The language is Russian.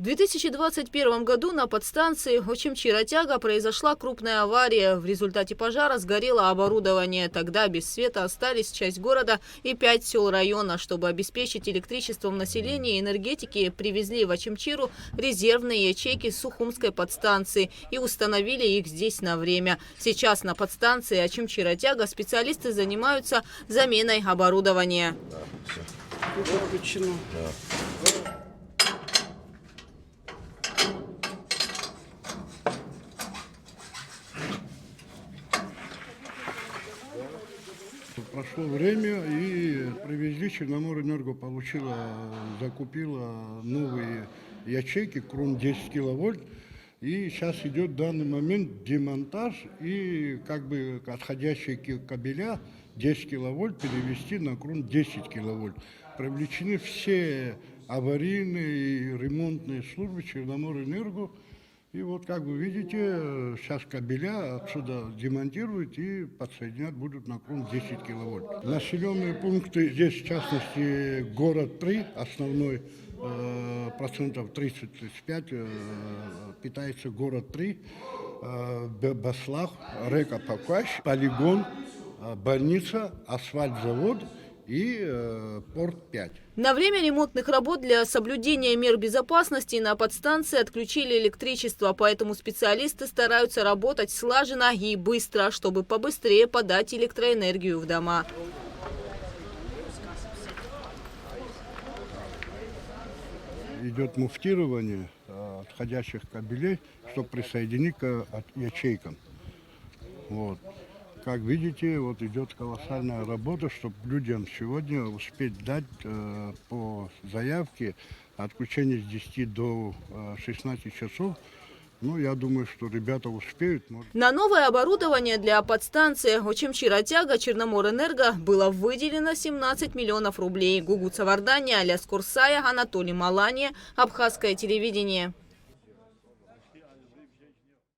В 2021 году на подстанции Очимчи-Ратяга произошла крупная авария. В результате пожара сгорело оборудование. Тогда без света остались часть города и 5 сел района. Чтобы обеспечить электричеством население и энергетики, привезли в Очимчиру резервные ячейки с Сухумской подстанции и установили их здесь на время. Сейчас на подстанции Очимчи-Ратяга специалисты занимаются заменой оборудования. Включено. Прошло время, и привезли, Черноморэнерго закупила новые ячейки, крон 10 киловольт. И сейчас идет в данный момент демонтаж и отходящие кабеля 10 киловольт перевести на крон 10 киловольт. Привлечены все аварийные и ремонтные службы Черноморэнерго. И вот, как вы видите, сейчас кабеля отсюда демонтируют и подсоединять будут на крон 10 киловольт. Населенные пункты, здесь в частности город 3, основной, процентов 30-35 питается город 3, Баслах, Река Пакаш, полигон, больница, асфальт-завод и порт 5. На время ремонтных работ для соблюдения мер безопасности на подстанции отключили электричество, поэтому специалисты стараются работать слаженно и быстро, чтобы побыстрее подать электроэнергию в дома. Идет муфтирование отходящих кабелей, чтобы присоединить к ячейкам. Вот. Как видите, вот идет колоссальная работа, чтобы людям сегодня успеть дать по заявке отключение с 10 до 16 часов. Ну, я думаю, что ребята успеют. На новое оборудование для подстанции Очимчи-Ратяга Черноморэнерго было выделено 17 миллионов рублей. Гугуца Вардания, Аляс Курсая, Анатолий Малания, Абхазское телевидение.